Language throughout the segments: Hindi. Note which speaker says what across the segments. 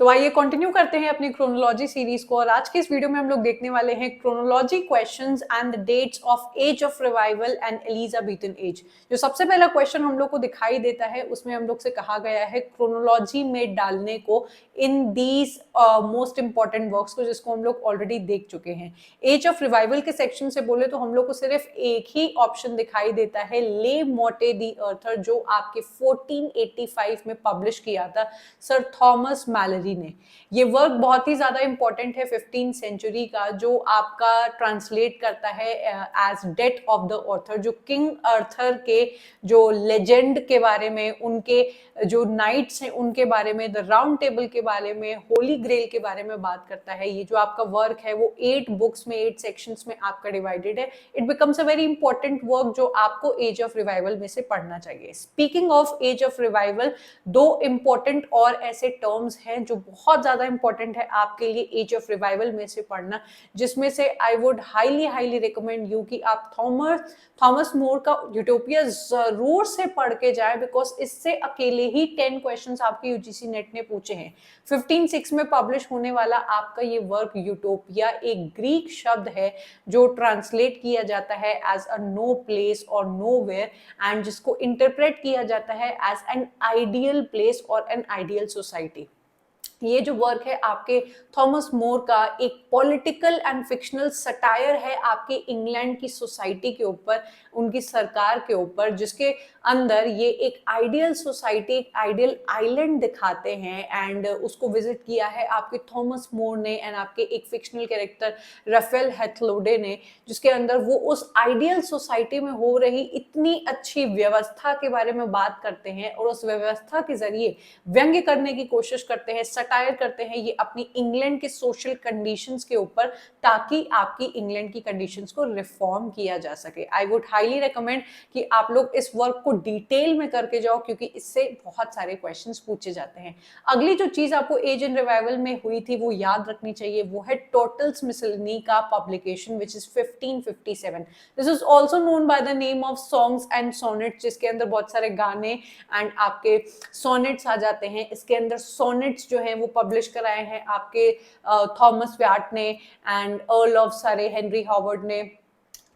Speaker 1: तो आइए कंटिन्यू करते हैं अपनी क्रोनोलॉजी सीरीज को और आज के इस वीडियो में हम लोग देखने वाले हैं chronology questions and the dates of age of revival and Elizabethan age. जो सबसे पहला क्वेश्चन हम लोग को दिखाई देता है उसमें हम लोग से कहा गया है क्रोनोलॉजी में डालने को in these most important works को, जिसको हम लोग ऑलरेडी देख चुके हैं। एज ऑफ रिवाइवल के सेक्शन से बोले तो हम लोग को सिर्फ एक ही ऑप्शन दिखाई देता है, ले मोटे दी अर्थर, जो आपके 1485 में पब्लिश किया था सर थॉमस मैलरी ने। ये वर्क बहुत ही ज्यादा इंपॉर्टेंट है 15th सेंचुरी का, जो आपका ट्रांसलेट करता है as death of the author, जो किंग अर्थर के जो लेजेंड के बारे में, उनके जो नाइट्स हैं उनके बारे में, द राउंड टेबल के बारे में, होली ग्रेल के बारे में बात करता है। ये जो आपका वर्क है वो 8 बुक्स में 8 सेक्शंस में आपका डिवाइडेड है। It becomes a very important work जो आपको एज ऑफ रिवाइवल में से पढ़ना चाहिए। Speaking of age of revival, 2 important और ऐसे टर्म्स हैं जो बहुत ज्यादा इंपॉर्टेंट है आपके लिए एज ऑफ रिवाइवल में से पढ़ना, जिसमें से I would highly recommend you कि आप थॉमस मोर का यूटोपिया जरूर से पढ़ के जाए, बिकॉज इससे अकेले ही 10 क्वेश्चंस आपके यूजीसी नेट ने पूछे हैं। 15/6 में पब्लिश होने वाला आपका ये वर्क यूटोपिया एक ग्रीक शब्द है जो ट्रांसलेट किया जाता है एज अ नो प्लेस और नो वेयर, एंड जिसको इंटरप्रेट किया जाता है एज एन आइडियल प्लेस और एन आइडियल सोसाइटी। ये जो वर्क है आपके थॉमस मोर का एक पॉलिटिकल एंड फिक्शनल सटायर है आपके इंग्लैंड की सोसाइटी के ऊपर, उनकी सरकार के ऊपर, जिसके अंदर ये एक आइडियल सोसाइटी, एक आइडियल आइलैंड दिखाते हैं। एंड उसको विजिट किया है आपके थॉमस मोर ने एंड आपके एक फिक्शनल कैरेक्टर राफेल हैथलोडे ने, जिसके अंदर वो उस आइडियल सोसाइटी में हो रही इतनी अच्छी व्यवस्था के बारे में बात करते हैं और उस व्यवस्था के जरिए व्यंग्य करने की कोशिश करते हैं, सटायर करते हैं ये अपनी इंग्लैंड के सोशल कंडीशंस के ऊपर, ताकि आपकी इंग्लैंड की कंडीशंस को रिफॉर्म किया जा सके। आई वुड हाईली रिकमेंड कि आप लोग इस वर्क को डिटेल में करके जाओ, क्योंकि इससे बहुत सारे क्वेश्चंस पूछे जाते हैं। अगली जो चीज आपको एज इन रिवाइवल में हुई थी वो याद रखनी चाहिए, वो है टोटल्स मिसलेनी का publication, which is 1557। This is also known by the name of songs and sonnets, जिसके अंदर बहुत सारे गाने एंड आपके सोनेट्स आ जाते हैं। इसके अंदर सोनेट्स जो है वो पब्लिश कराए हैं आपके थॉमस व्याट ने एंड अर्ल ऑफ सरे हेनरी हॉवर्ड ने,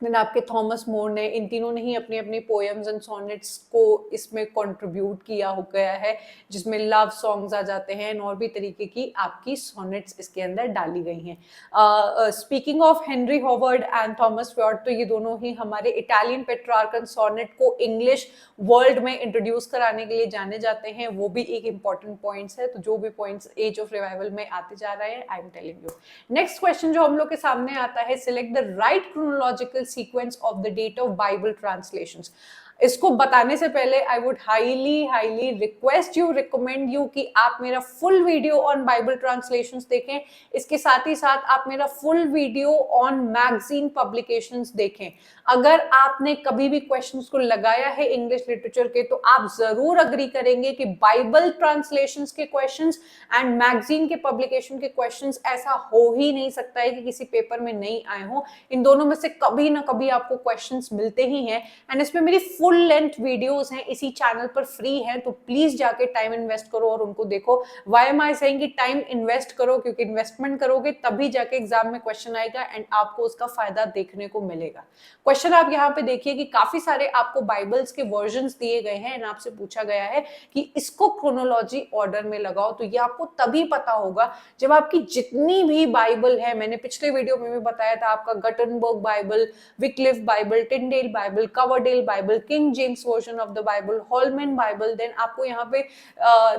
Speaker 1: देन आपके थॉमस मोर ने। इन तीनों ने ही अपनी अपनी पोएम्स एंड सोनेट्स को इसमें कंट्रीब्यूट किया हो गया है, जिसमें लव सॉन्ग्स आ जाते हैं और भी तरीके की आपकी सोनेट्स इसके अंदर डाली गई हैं। Speaking of Henry Howard and Thomas VAT, तो ये दोनों ही हमारे इटालियन पेट्रार्कन सोनेट को इंग्लिश वर्ल्ड में इंट्रोड्यूस कराने के लिए जाने जाते हैं। वो भी एक इंपॉर्टेंट पॉइंट्स है। तो जो भी पॉइंट्स एज ऑफ रिवाइवल में आते जा रहे हैं, I am telling you. Next question जो हम लोग के सामने आता है, select the right chronological sequence of the date of Bible translations। इसको बताने से पहले I would highly request you, recommend you कि आप मेरा full video on Bible translations देखें। इसके साथ ही साथ आप मेरा full video on magazine publications देखें। अगर आपने कभी भी क्वेश्चंस को लगाया है इंग्लिश लिटरेचर के, तो आप जरूर अग्री करेंगे कि बाइबल ट्रांसलेशंस के क्वेश्चंस एंड मैगजीन के पब्लिकेशन के क्वेश्चंस ऐसा हो ही नहीं सकता है कि किसी पेपर में नहीं आए हो। इन दोनों में से कभी ना कभी आपको क्वेश्चंस मिलते ही हैं। एंड इसमें मेरी फुल लेंथ वीडियोस हैं, इसी चैनल पर फ्री हैं, तो प्लीज जाके टाइम इन्वेस्ट करो और उनको देखो। व्हाई एम आई सेइंग कि टाइम इन्वेस्ट करो, क्योंकि इन्वेस्टमेंट करोगे तभी जाके एग्जाम में क्वेश्चन आएगा एंड आपको उसका फायदा देखने को मिलेगा। क्वेश्चन आप यहाँ पे देखिए कि काफी सारे आपको बाइबल्स के वर्जन्स दिए गए हैं एंड आपसे पूछा गया है कि इसको क्रोनोलॉजी ऑर्डर में लगाओ। तो ये आपको तभी पता होगा जब आपकी जितनी भी बाइबल है, मैंने पिछले वीडियो में भी बताया था, आपका Gutenberg Bible, Wycliffe Bible, Tyndale Bible, Coverdale Bible, King James version of the Bible, Holman Bible, then आपको यहाँ पे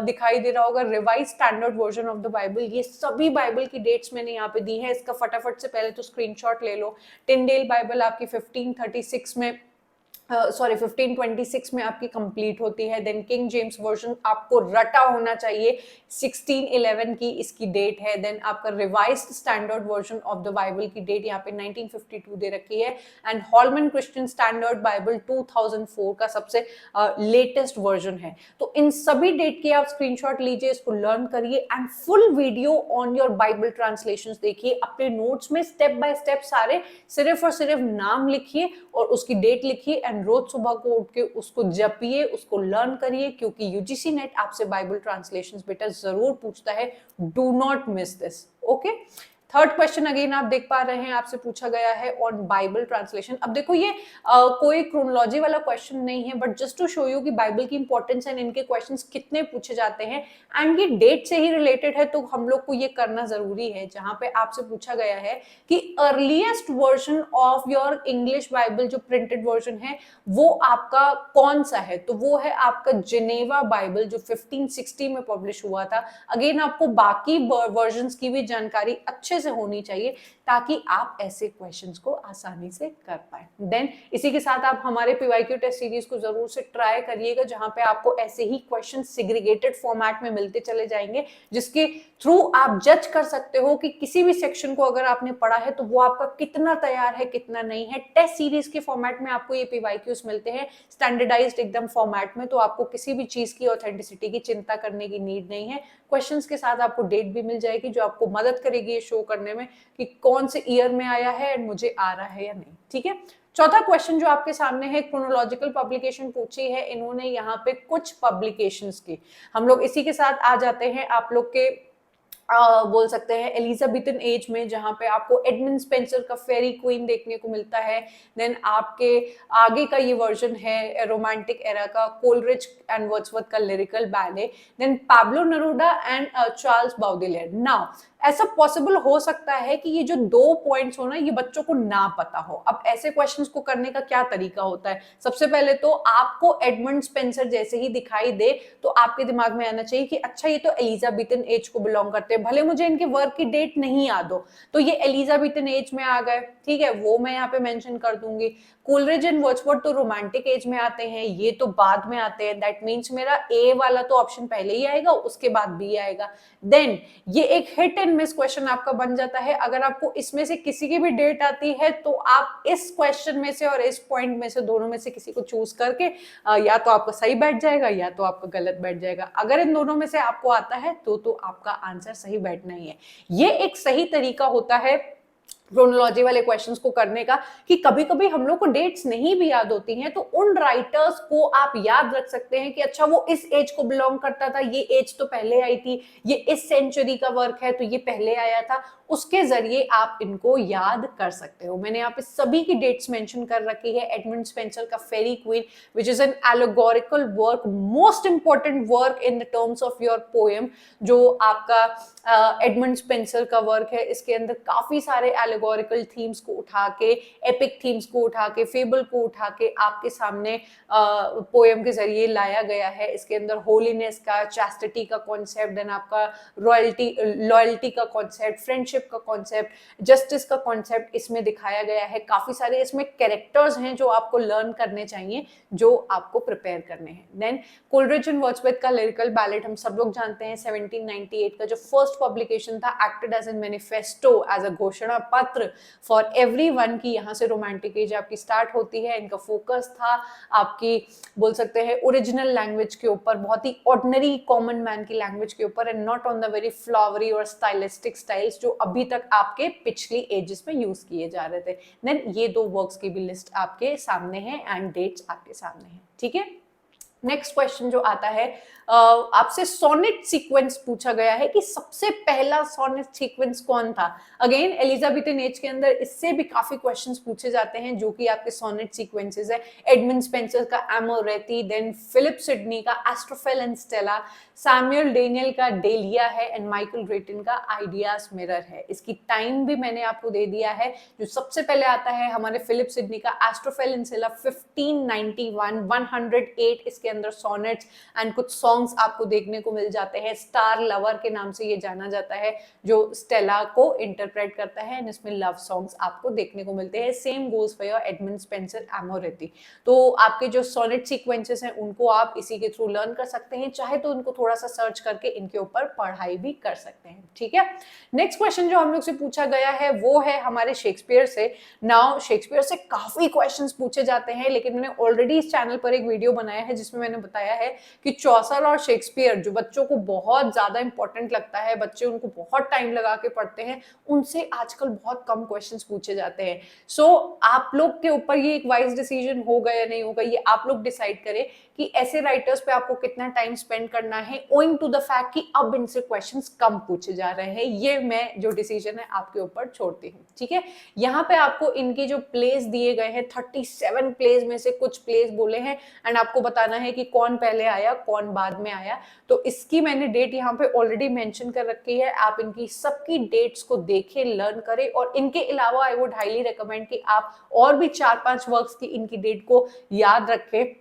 Speaker 1: दिखाई दे रहा होगा revise standard version of the Bible. ये सभी बाइबल की डेट्स मैंने यहाँ पे दी है। इसका फटाफट से पहले तो स्क्रीनशॉट ले लो। टिंडेल बाइबल आपकी 1536 में 1526 में आपकी कंप्लीट होती है। देन किंग जेम्स वर्जन आपको रटा होना चाहिए, 1611 की इसकी डेट है। देन आपका revised standard version of the Bible की डेट यहाँ पे 1952 दे रखी है। And Holman Christian standard Bible 2004 का सबसे लेटेस्ट वर्जन है। तो इन सभी डेट की आप स्क्रीनशॉट लीजिए, इसको लर्न करिए and full video on your Bible translations देखिए। अपने नोट्स में स्टेप बाय स्टेप सारे सिर्फ और सिर्फ नाम लिखिए और उसकी डेट लिखिए एंड एंड रोज सुबह को उठ के उसको जपिए, उसको लर्न करिए, क्योंकि यूजीसी नेट आपसे बाइबल ट्रांसलेशंस बेटा जरूर पूछता है। Do not miss this. Okay, third question again आप देख पा रहे हैं, आपसे पूछा गया है ऑन बाइबल ट्रांसलेशन। अब देखो ये कोई क्रोनोलॉजी वाला क्वेश्चन नहीं है, but just to show you कि बाइबल की इंपॉर्टेंस एंड इनके क्वेश्चंस कितने पूछे जाते हैं, एंड ये डेट से ही रिलेटेड है, तो हम लोग को ये करना जरूरी है। जहां पे आपसे पूछा गया है कि earliest version of your English Bible, जो प्रिंटेड वर्जन है, वो आपका कौन सा है, तो वो है आपका जिनेवा बाइबल, जो 1560 में पब्लिश हुआ था। अगेन आपको बाकी वर्जन्स की भी जानकारी अच्छे से होनी चाहिए, ताकि आप ऐसे क्वेश्चंस को आसानी से कर पाए। देन इसी के साथ आप हमारे पीवाईक्यू टेस्ट सीरीज को जरूर से ट्राई करिएगा, जहां पे आपको ऐसे ही क्वेश्चन सिग्रीगेटेड फॉर्मेट में मिलते चले जाएंगे, जिसके थ्रू आप जज कर सकते हो कि किसी भी सेक्शन को अगर आपने पढ़ा है तो वो आपका कितना तैयार है, कितना नहीं है। टेस्ट सीरीज के फॉर्मेट में आपको ये पीवाईक्यूज मिलते हैं स्टैंडर्डाइज्ड एकदम फॉर्मेट में, तो आपको किसी भी चीज की ऑथेंटिसिटी की चिंता करने की नीड नहीं है। क्वेश्चंस के साथ आपको डेट भी मिल जाएगी, जो आपको मदद करेगी ये शो करने में कि कौन से ईयर में आया है एंड मुझे आ रहा है या नहीं। ठीक है, चौथा क्वेश्चन जो आपके सामने है, क्रोनोलॉजिकल पब्लिकेशन पूछी है इन्होंने यहाँ पे कुछ पब्लिकेशंस की। हम लोग इसी के साथ आ जाते हैं आप लोग के बोल सकते हैं एलिजाबेथन एज में, जहां पे आपको एडमंड स्पेंसर का फेरी क्वीन देखने को मिलता है। देन आपके आगे का ये वर्जन है रोमांटिक एरा का, कोलरिज एंड वर्ड्सवर्थ का lyrical ballad. Then Pablo Neruda and Charles Baudelaire. Now ऐसा पॉसिबल हो सकता है कि ये जो 2 पॉइंट्स हो ना, ये बच्चों को ना पता हो। अब ऐसे क्वेश्चंस को करने का क्या तरीका होता है, सबसे पहले तो आपको एडमंड स्पेंसर जैसे ही दिखाई दे तो आपके दिमाग में आना चाहिए कि अच्छा ये तो एलिजाबेथन एज को बिलोंग करते हैं, भले मुझे इनके वर्क की डेट नहीं याद हो, तो ये एलिजाबेथन एज में आ गए। ठीक है, वो मैं यहाँ पे मेंशन कर दूंगी। कोलरिज एंड वर्ड्सवर्थ तो रोमांटिक एज में आते हैं, ये तो बाद में आते हैं। दैट मीन्स मेरा ए वाला तो ऑप्शन पहले ही आएगा, उसके बाद बी आएगा। देन ये एक हिट एंड मिस क्वेश्चन आपका बन जाता है। अगर आपको इसमें से किसी की भी डेट आती है तो आप इस क्वेश्चन में से और इस पॉइंट में से, दोनों में से किसी को चूज करके या तो आपका सही बैठ जाएगा या तो आपका गलत बैठ जाएगा। अगर इन दोनों में से आपको आता है तो आपका आंसर सही बैठना ही है। ये एक सही तरीका होता है क्रोनोलॉजी वाले क्वेश्चंस को करने का, कि कभी कभी हम लोग को डेट्स नहीं भी याद होती हैं, तो उन राइटर्स को आप याद रख सकते हैं कि अच्छा वो इस एज को बिलोंग करता था, ये एज तो पहले आई थी, ये इस सेंचुरी का वर्क है तो ये पहले आया था। उसके जरिए आप इनको याद कर सकते हो। मैंने यहाँ पे सभी की डेट्स मेंशन कर रखी है। एडमंड स्पेंसर का fairy queen, which is an allegorical work, most important work in the terms of your poem, जो आपका एडमंड स्पेंसर का वर्क है। इसके अंदर काफी सारे एलोगोरिकल थीम्स को उठा के, एपिक थीम्स को उठा के, फेबल को उठा के आपके सामने पोएम के जरिए लाया गया है। इसके अंदर होलीनेस का, चैस्टिटी का कॉन्सेप्ट, देन आपका लॉयल्टी का कॉन्सेप्ट, फ्रेंडशिप का कॉन्सेप्ट, जस्टिस का कॉन्सेप्ट इसमें दिखाया गया है। काफी सारे इसमें कैरेक्टर्स हैं जो आपको लर्न करने चाहिए, जो आपको प्रिपेयर करने हैं। देन कोलरिज एंड वर्ड्सवर्थ का लिरिकल बैलेट हम सब लोग जानते हैं, 1798 का जो फर्स्ट पब्लिकेशन था, acted as an manifesto, as a घोषणा पत्र फॉर एवरीवन की यहाँ से रोमांटिक एज आपकी स्टार्ट होती है। इनका फोकस था आपकी बोल सकते हैं ओरिजिनल लैंग्वेज के ऊपर, बहुत ही ऑर्डिनरी कॉमन मैन की लैंग्वेज के ऊपर, and not on the very flowery और स्टाइलिस्टिक स्टाइल्स जो अभी तक आपके पिछली एजेस में यूज किए जा रहे थे। देन ये 2 वर्क्स की भी लिस्ट आपके सामने है एंड डेट्स आपके सामने है। ठीक है, नेक्स्ट क्वेश्चन जो आता है, आपसे सोनेट सीक्वेंस पूछा गया है कि सबसे पहला सोनेट सीक्वेंस कौन था। अगेन एलिजाबेथन एज के अंदर इससे भी काफी क्वेश्चंस पूछे जाते हैं, जो कि आपके सोनेट सीक्वेंसेस है। एडमंड स्पेंसर का एमोरेती, देन फिलिप सिडनी का एस्ट्रोफेल एंड स्टेला, सैमुअल डेनियल का डेलिया है, एंड माइकल ड्रेटन का आइडियाज मिरर है। इसकी टाइम भी मैंने आपको दे दिया है। जो सबसे पहले आता है हमारे फिलिप सिडनी का एस्ट्रोफेल एंड स्टेला 1591, 108 इसके अंदर सोनेट्स एंड कुछ सॉन्ग्स आपको देखने को मिल जाते हैं। स्टार लवर के नाम से ये जाना जाता है, जो स्टेला को इंटरप्रेट करता है, एंड इसमें लव सॉन्ग्स आपको देखने को मिलते हैं। Same goes for your Edmund Spenser Amoretti. तो आपके जो सोनेट सीक्वेंसेस हैं उनको आप इसी के थ्रू लर्न कर सकते हैं। चाहे तो उनको थोड़ा सा सर्च करके इनके ऊपर पढ़ाई भी कर सकते हैं, ठीक है। नेक्स्ट क्वेश्चन जो हम लोग से पूछा गया है वो है हमारे शेक्सपियर से। नाउ शेक्सपियर से काफी क्वेश्चंस पूछे जाते हैं, लेकिन मैंने ऑलरेडी इस चैनल पर एक वीडियो बनाया है जिसमें मैंने बताया है कि चौसर और शेक्सपियर जो बच्चों को बहुत ज्यादा इंपॉर्टेंट लगता है, बच्चे उनको बहुत टाइम लगा के पढ़ते हैं, उनसे आजकल बहुत कम क्वेश्चंस पूछे जाते हैं। सो आप लोग के ऊपर ये एक वाइज डिसीजन होगा या नहीं होगा, ये आप लोग डिसाइड करें कि ऐसे राइटर्स पे आपको कितना टाइम स्पेंड करना है, ओइंग टू द फैक्ट कि अब इनसे क्वेश्चंस कम पूछे जा रहे हैं। ये मैं जो डिसीजन है आपके ऊपर छोड़ती हूँ, ठीक है। यहाँ पे आपको इनके जो प्लेस दिए गए हैं 37 प्लेस में से कुछ प्लेस बोले हैं एंड आपको बताना है कि कौन पहले आया कौन बाद में आया। तो इसकी मैंने डेट यहाँ पे ऑलरेडी मेंशन कर रखी है, आप इनकी सबकी डेट्स को देखें, लर्न करें। और इनके अलावा आई वुड हाईली रिकमेंड कि आप और भी 4-5 वर्क्स की इनकी डेट को याद रखें।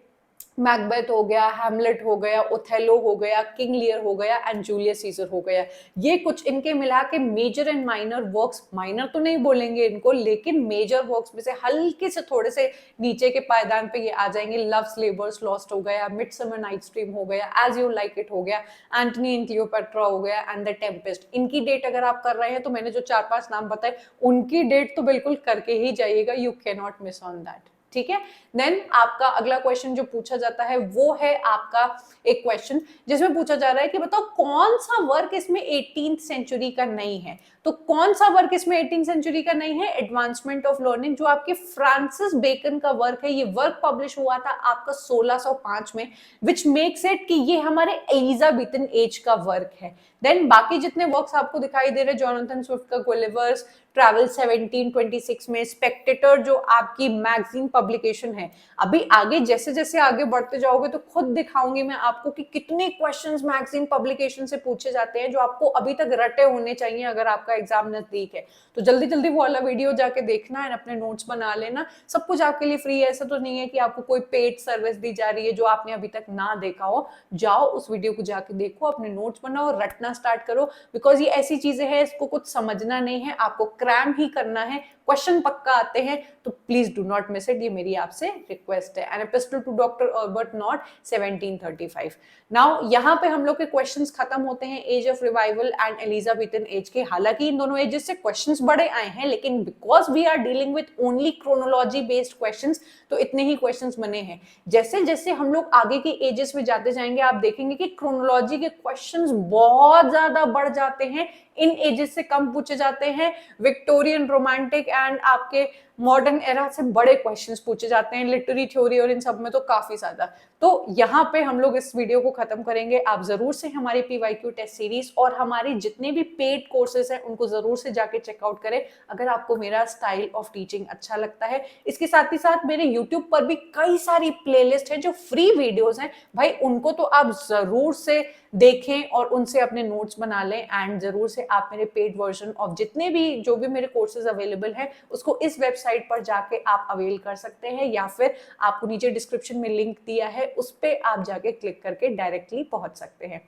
Speaker 1: मैकबेथ हो गया, हैमलेट हो गया, ओथेलो हो गया, किंग लियर हो गया एंड जूलियस सीजर हो गया। ये कुछ इनके मिला के major and minor works, minor तो नहीं बोलेंगे इनको, लेकिन मेजर वर्क्स में से हल्के से थोड़े से नीचे के पायदान पे ये आ जाएंगे। लव्स लेबर्स लॉस्ट हो गया, मिडसमर नाइट्स ड्रीम हो गया, एज यू लाइक इट हो गया, एंटनी एंड क्लियोपेट्रा हो गया एंड द टेम्पेस्ट। इनकी डेट अगर आप कर रहे हैं तो मैंने जो 4-5 नाम बताए उनकी डेट तो बिल्कुल करके ही जाइएगा, you can not miss on that, ठीक है। देन आपका अगला क्वेश्चन जो पूछा जाता है वो है आपका एक क्वेश्चन जिसमें पूछा जा रहा है कि बताओ कौन सा वर्क इसमें 18th सेंचुरी का नहीं है। तो कौन सा वर्क इसमें 18th सेंचुरी का नहीं है? एडवांसमेंट ऑफ लर्निंग, जो आपके फ्रांसिस बेकन का वर्क है। ये वर्क पब्लिश हुआ था आपका 1605 में, विच मेक्स इट कि ये हमारे एलिजाबेथन एज का वर्क है। देन बाकी जितने वर्क्स आपको दिखाई दे रहे, जॉनथन स्विफ्ट का गुलिवर्स ट्रैवल 1726 में, स्पेक्टेटर जो आपकी मैगजीन पब्लिकेशन है। अभी आगे जैसे जैसे आगे बढ़ते जाओगे तो खुद दिखाऊंगी मैं आपको कि कितने क्वेश्चंस मैगजीन पब्लिकेशन से पूछे जाते हैं जो आपको अभी तक रटे होने चाहिए अगर आपका एग्जाम नजदीक है। तो जल्दी जल्दी वो वाला वीडियो जाके देखना है, अपने नोट्स बना लेना। सब कुछ आपके लिए फ्री है, ऐसा तो नहीं है कि आपको कोई पेड सर्विस दी जा रही है जो आपने अभी तक ना देखा हो। जाओ उस वीडियो को जाके देखो, अपने नोट्स बनाओ, रटना स्टार्ट करो, बिकॉज ये ऐसी चीजें हैं इसको कुछ समझना नहीं है, आपको क्रैम ही करना है। क्वेश्चन पक्का आते हैं तो please do not miss it, ये मेरी आपसे रिक्वेस्ट है। An epistle to doctor Albert not 1735। Now यहाँ पे हम लोग के क्वेश्चंस खत्म होते हैं age of revival and Elizabethan age के। हालांकि इन दोनों एजेस से क्वेश्चंस बड़े आए हैं, लेकिन because we are dealing with only chronology based questions तो इतने ही क्वेश्चंस बने हैं। जैसे जैसे हम लोग आगे के एजेस में जाते जाएंगे आप देखेंगे कि क्रोनोलॉजी के क्वेश्चंस बहुत ज्यादा बढ़ जाते हैं, इन एजेस से कम पूछे जाते हैं। विक्टोरियन, रोमांटिक एंड आपके मॉडर्न एरा से बड़े क्वेश्चंस पूछे जाते हैं, लिटरेरी थ्योरी और इन सब में तो काफी ज्यादा। तो यहाँ पे हम लोग इस वीडियो को खत्म करेंगे। आप जरूर से हमारी PYQ टेस्ट सीरीज और हमारे जितने भी पेड कोर्सेज हैं उनको जरूर से जाके चेकआउट करें अगर आपको मेरा स्टाइल ऑफ टीचिंग अच्छा लगता है। इसके साथ ही साथ मेरे यूट्यूब पर भी कई सारी प्लेलिस्ट है जो फ्री वीडियोज हैं, भाई उनको तो आप जरूर से देखें और उनसे अपने नोट्स बना लें। एंड जरूर से आप मेरे पेड वर्जन ऑफ जितने भी जो भी मेरे कोर्सेज अवेलेबल हैं उसको इस वेबसाइट पर जाके आप अवेल कर सकते हैं, या फिर आपको नीचे डिस्क्रिप्शन में लिंक दिया है उस पे आप जाके क्लिक करके डायरेक्टली पहुंच सकते हैं।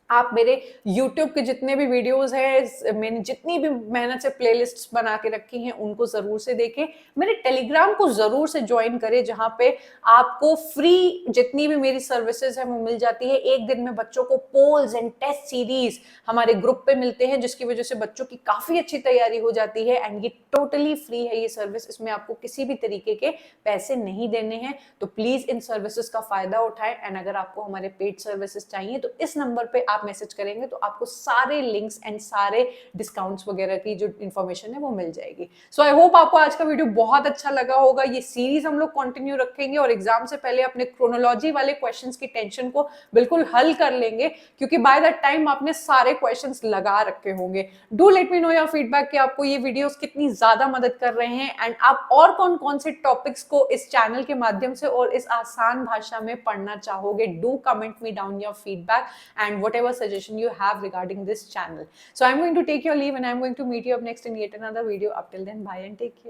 Speaker 1: आप मेरे YouTube के जितने भी वीडियोस हैं, मैंने जितनी भी मेहनत से प्लेलिस्ट्स बना के रखी हैं उनको जरूर से देखें। मेरे टेलीग्राम को जरूर से ज्वाइन करें जहां पे आपको फ्री जितनी भी मेरी सर्विसेज है वो मिल जाती है। एक दिन में बच्चों को पोल्स एंड टेस्ट सीरीज हमारे ग्रुप पे मिलते हैं जिसकी वजह से बच्चों की काफी अच्छी तैयारी हो जाती है। एंड ये टोटली फ्री है ये सर्विस, इसमें आपको किसी भी तरीके के पैसे नहीं देने हैं। तो प्लीज इन सर्विसेज का फायदा उठाएं। एंड अगर आपको हमारे पेड सर्विसेज चाहिए तो इस नंबर पे आप मैसेज करेंगे तो आपको सारे लिंक्स एंड सारे डिस्काउंट्स वगैरह की जो इन्फॉर्मेशन है वो मिल जाएगी। सो आई होप आपको आज का वीडियो बहुत अच्छा लगा होगा। ये सीरीज हम लोग कंटिन्यू रखेंगे और एग्जाम से पहले अपने क्रोनोलॉजी वाले क्वेश्चंस की टेंशन को बिल्कुल हल कर लेंगे, क्योंकि बाय दैट टाइम आपने सारे क्वेश्चंस लगा रखे होंगे। Do let me know your feedback कि आपको ये वीडियोस कितनी ज्यादा मदद कर रहे हैं एंड आप और कौन कौन से टॉपिक्स को इस चैनल के माध्यम से और इस आसान भाषा में पढ़ना चाहोगे। Do comment me down your feedback and whatever suggestion you have regarding this channel. So I'm going to take your leave and I'm going to meet you up next in yet another video. Up till then, bye and take care.